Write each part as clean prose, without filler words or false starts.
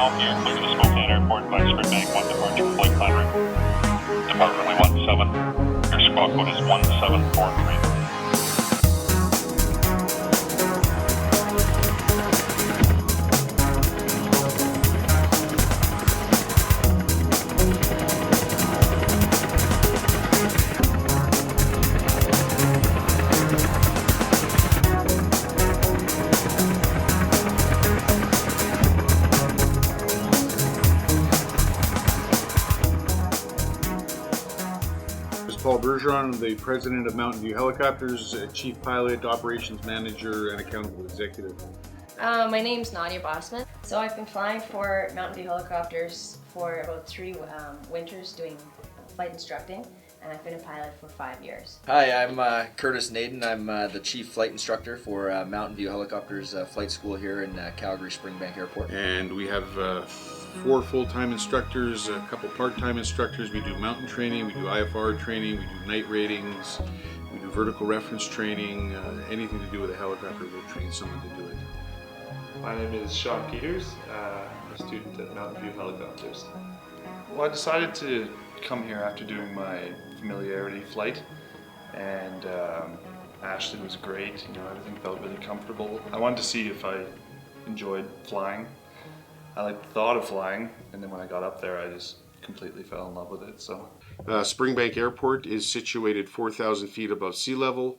now, you're clear to the Spokane Airport by Springbank 1 departure flight plan route. Depart runway 17. Your squawk code is 1743. Paul Bergeron, the president of Mountain View Helicopters, chief pilot, operations manager, and accountable executive. My name's Nadia Bossman. So I've been flying for Mountain View Helicopters for about 3 winters doing flight instructing, and I've been a pilot for 5 years. Hi, I'm Curtis Naden. I'm the chief flight instructor for Mountain View Helicopters Flight School here in Calgary Springbank Airport. And we have 4 full-time instructors, a couple part-time instructors. We do mountain training, we do IFR training, we do night ratings, we do vertical reference training, anything to do with a helicopter, we'll train someone to do it. My name is Sean Peters, I'm a student at Mountain View Helicopters. Well, I decided to come here after doing my familiarity flight, and Ashton was great, everything felt really comfortable. I wanted to see if I enjoyed flying. I liked the thought of flying, and then when I got up there, I just completely fell in love with it. So, Springbank Airport is situated 4,000 feet above sea level,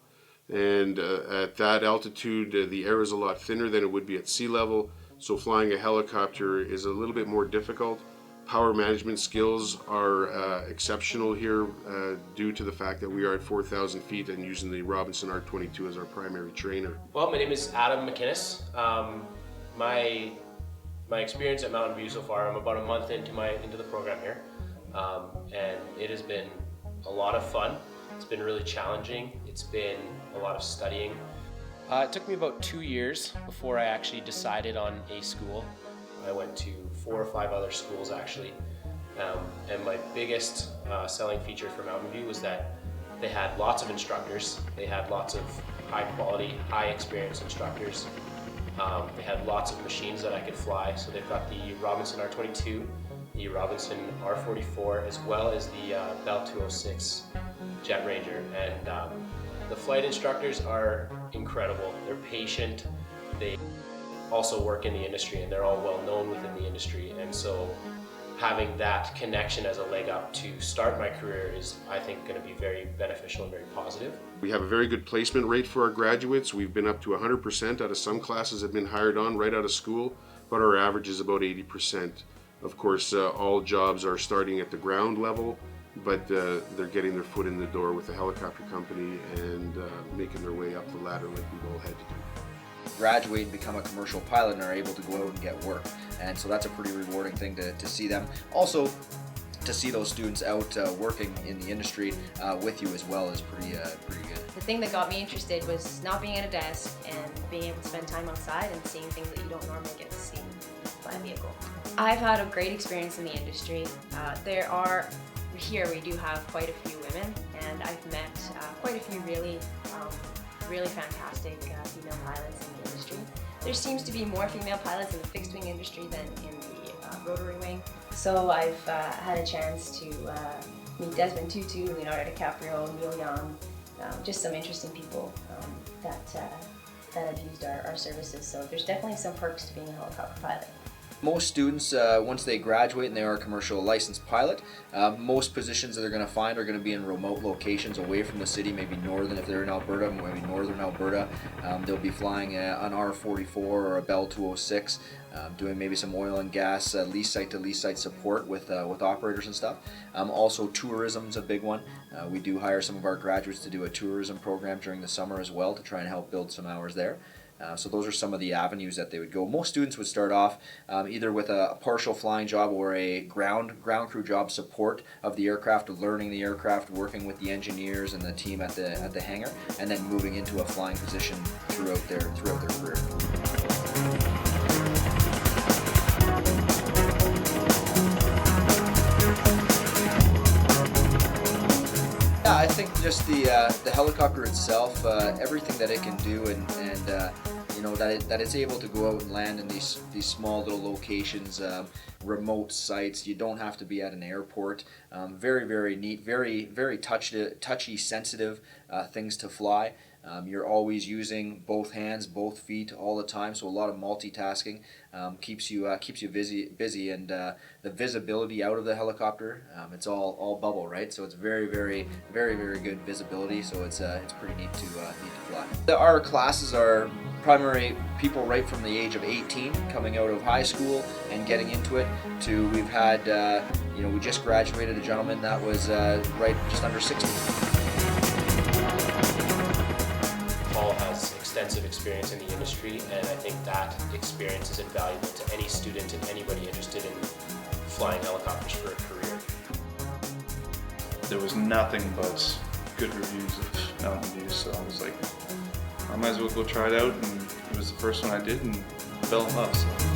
and at that altitude, the air is a lot thinner than it would be at sea level, so flying a helicopter is a little bit more difficult. Power management skills are exceptional here due to the fact that we are at 4,000 feet and using the Robinson R22 as our primary trainer. Well, my name is Adam McInnes. My experience at Mountain View so far, I'm about a month into the program here, and it has been a lot of fun. It's been really challenging. It's been a lot of studying. It took me about 2 years before I actually decided on a school. I went to 4 or 5 other schools actually, and my biggest selling feature for Mountain View was that they had lots of instructors. They had lots of high quality, high experience instructors. They had lots of machines that I could fly, so they've got the Robinson R22, the Robinson R44, as well as the Bell 206 Jet Ranger, and the flight instructors are incredible. They're patient, they also work in the industry, and they're all well known within the industry, and so having that connection as a leg up to start my career is, I think, going to be very beneficial and very positive. We have a very good placement rate for our graduates. We've been up to 100% out of some classes have been hired on right out of school, but our average is about 80%. Of course, all jobs are starting at the ground level, but they're getting their foot in the door with the helicopter company and making their way up the ladder like we've all had to do. Graduate and become a commercial pilot and are able to go out and get work, and so that's a pretty rewarding thing to see them. Also, to see those students out working in the industry with you as well is pretty good. The thing that got me interested was not being at a desk and being able to spend time outside and seeing things that you don't normally get to see by a vehicle. I've had a great experience in the industry. Here we do have quite a few women, and I've met quite a few really fantastic female pilots in the industry. There seems to be more female pilots in the fixed wing industry than in the rotary wing. So I've had a chance to meet Desmond Tutu, Leonardo DiCaprio, Neil Young, just some interesting people that have used our services. So there's definitely some perks to being a helicopter pilot. Most students, once they graduate and they are a commercial licensed pilot, most positions that they're going to find are going to be in remote locations away from the city, maybe northern if they're in Alberta, maybe northern Alberta. They'll be flying an R44 or a Bell 206, doing maybe some oil and gas lease site to lease site support with operators and stuff. Also, tourism's a big one. We do hire some of our graduates to do a tourism program during the summer as well to try and help build some hours there. So those are some of the avenues that they would go. Most students would start off either with a partial flying job or a ground crew job support of the aircraft, learning the aircraft, working with the engineers and the team at the hangar, and then moving into a flying position throughout their career. I think just the helicopter itself, everything that it can do, and you know that it's able to go out and land in these small little locations, remote sites. You don't have to be at an airport. Very neat, very touchy, sensitive things to fly. You're always using both hands, both feet all the time, so a lot of multitasking keeps you busy, and the visibility out of the helicopter, it's all bubble, right? So it's very good visibility. So it's pretty neat to fly. Our classes are primary people right from the age of 18 coming out of high school and getting into it, to we've had we just graduated a gentleman that was right just under 60. Paul has extensive experience in the industry, and I think that experience is invaluable to any student and anybody interested in flying helicopters for a career. There was nothing but good reviews of Mountain View, so I was like, I might as well go try it out, and it was the first one I did and fell in love. So.